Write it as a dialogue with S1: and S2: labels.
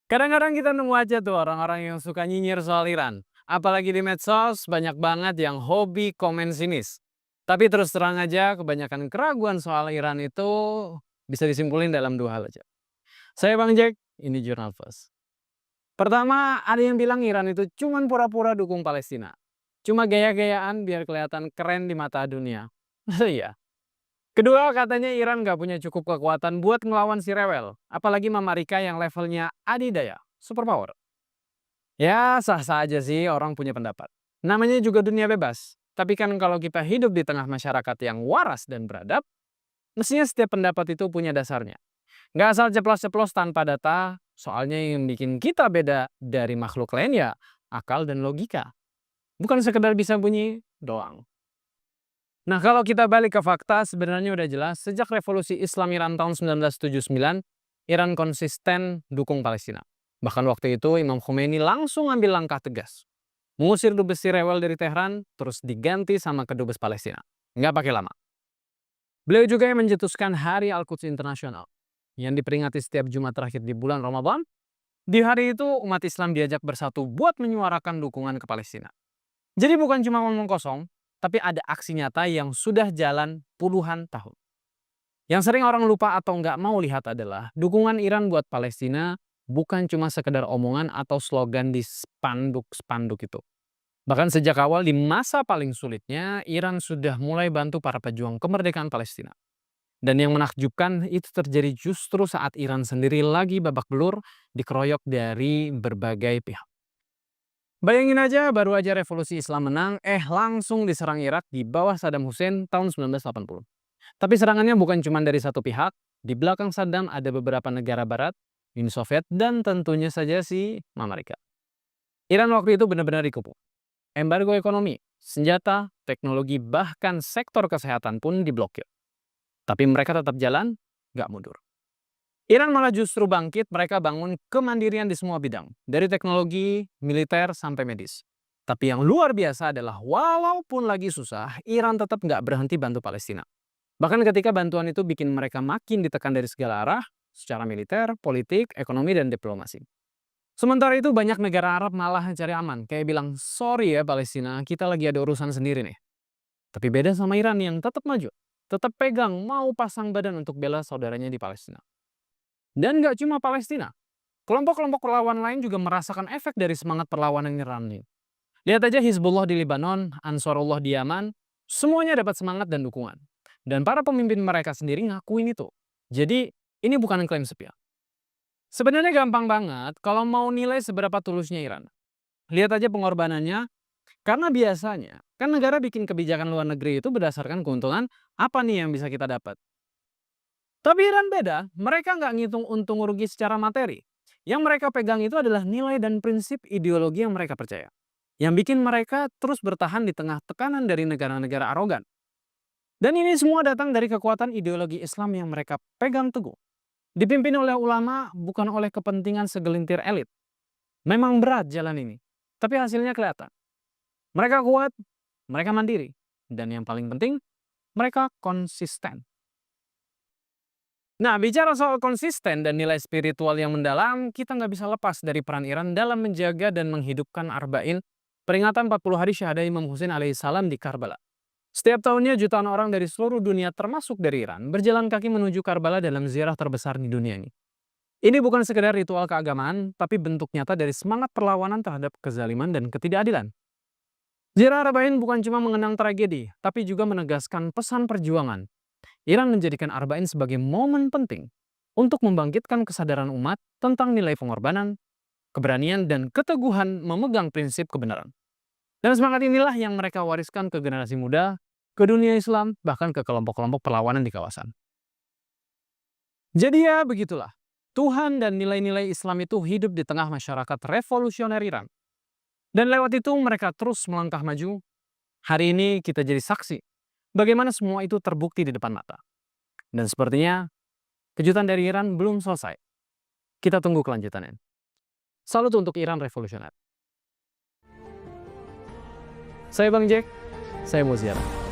S1: Kadang-kadang kita nemu aja tuh orang-orang yang suka nyinyir soal Iran. Apalagi di medsos, banyak banget yang hobi komen sinis. Tapi terus terang aja, kebanyakan keraguan soal Iran itu bisa disimpulin dalam dua hal aja. Saya Bang Jack, ini Jurnal First. Pertama, ada yang bilang Iran itu cuma pura-pura dukung Palestina. Cuma gaya-gayaan biar kelihatan keren di mata dunia. Iya. Kedua, katanya Iran nggak punya cukup kekuatan buat ngelawan si rewel. Apalagi Mama Rika yang levelnya adidaya, superpower. Ya, sah-sah aja sih orang punya pendapat. Namanya juga dunia bebas. Tapi kan kalau kita hidup di tengah masyarakat yang waras dan beradab, mestinya setiap pendapat itu punya dasarnya. Nggak asal ceplos-ceplos tanpa data, soalnya yang bikin kita beda dari makhluk lain ya akal dan logika. Bukan sekedar bisa bunyi doang. Nah, kalau kita balik ke fakta, sebenarnya udah jelas sejak revolusi Islam Iran tahun 1979, Iran konsisten dukung Palestina. Bahkan waktu itu Imam Khomeini langsung ambil langkah tegas. Mengusir dubes si rewel dari Teheran, terus diganti sama kedubes Palestina. Nggak pakai lama. Beliau juga yang mencetuskan Hari Al-Quds Internasional, yang diperingati setiap Jumat terakhir di bulan Ramadan. Di hari itu, umat Islam diajak bersatu buat menyuarakan dukungan ke Palestina. Jadi bukan cuma ngomong kosong, tapi ada aksi nyata yang sudah jalan puluhan tahun. Yang sering orang lupa atau nggak mau lihat adalah dukungan Iran buat Palestina bukan cuma sekedar omongan atau slogan di spanduk-spanduk itu. Bahkan sejak awal di masa paling sulitnya, Iran sudah mulai bantu para pejuang kemerdekaan Palestina. Dan yang menakjubkan itu terjadi justru saat Iran sendiri lagi babak belur dikeroyok dari berbagai pihak. Bayangin aja baru aja revolusi Islam menang, langsung diserang Irak di bawah Saddam Hussein tahun 1980. Tapi serangannya bukan cuma dari satu pihak, di belakang Saddam ada beberapa negara barat, Uni Soviet, dan tentunya saja si Amerika. Iran waktu itu benar-benar dikepung. Embargo ekonomi, senjata, teknologi, bahkan sektor kesehatan pun diblokir. Tapi mereka tetap jalan, nggak mundur. Iran malah justru bangkit, mereka bangun kemandirian di semua bidang, dari teknologi, militer, sampai medis. Tapi yang luar biasa adalah walaupun lagi susah, Iran tetap nggak berhenti bantu Palestina. Bahkan ketika bantuan itu bikin mereka makin ditekan dari segala arah, secara militer, politik, ekonomi, dan diplomasi. Sementara itu banyak negara Arab malah cari aman, kayak bilang, sorry ya Palestina, kita lagi ada urusan sendiri nih. Tapi beda sama Iran yang tetap maju, tetap pegang, mau pasang badan untuk bela saudaranya di Palestina. Dan nggak cuma Palestina, kelompok-kelompok perlawan lain juga merasakan efek dari semangat perlawanan Iran ini. Lihat aja Hizbullah di Lebanon, Ansarullah di Yaman, semuanya dapat semangat dan dukungan. Dan para pemimpin mereka sendiri ngakuin itu. Jadi, ini bukan klaim sepihak. Sebenarnya gampang banget kalau mau nilai seberapa tulusnya Iran. Lihat aja pengorbanannya, karena biasanya kan negara bikin kebijakan luar negeri itu berdasarkan keuntungan apa nih yang bisa kita dapat. Tapi Iran beda, mereka nggak ngitung untung rugi secara materi. Yang mereka pegang itu adalah nilai dan prinsip ideologi yang mereka percaya. Yang bikin mereka terus bertahan di tengah tekanan dari negara-negara arogan. Dan ini semua datang dari kekuatan ideologi Islam yang mereka pegang teguh. Dipimpin oleh ulama, bukan oleh kepentingan segelintir elit. Memang berat jalan ini, tapi hasilnya kelihatan. Mereka kuat, mereka mandiri, dan yang paling penting, mereka konsisten. Nah, bicara soal konsisten dan nilai spiritual yang mendalam, kita nggak bisa lepas dari peran Iran dalam menjaga dan menghidupkan Arba'in, peringatan 40 hari syahada Imam Hussein alaihissalam di Karbala. Setiap tahunnya jutaan orang dari seluruh dunia termasuk dari Iran berjalan kaki menuju Karbala dalam ziarah terbesar di dunia ini. Ini bukan sekedar ritual keagamaan, tapi bentuk nyata dari semangat perlawanan terhadap kezaliman dan ketidakadilan. Ziarah Arba'in bukan cuma mengenang tragedi, tapi juga menegaskan pesan perjuangan. Iran menjadikan Arba'in sebagai momen penting untuk membangkitkan kesadaran umat tentang nilai pengorbanan, keberanian, dan keteguhan memegang prinsip kebenaran. Dan semangat inilah yang mereka wariskan ke generasi muda, ke dunia Islam, bahkan ke kelompok-kelompok perlawanan di kawasan. Jadi ya begitulah, Tuhan dan nilai-nilai Islam itu hidup di tengah masyarakat revolusioner Iran. Dan lewat itu mereka terus melangkah maju. Hari ini kita jadi saksi bagaimana semua itu terbukti di depan mata. Dan sepertinya kejutan dari Iran belum selesai. Kita tunggu kelanjutannya. Salut untuk Iran revolusioner. Saya Bang Jack, saya mau ziarah.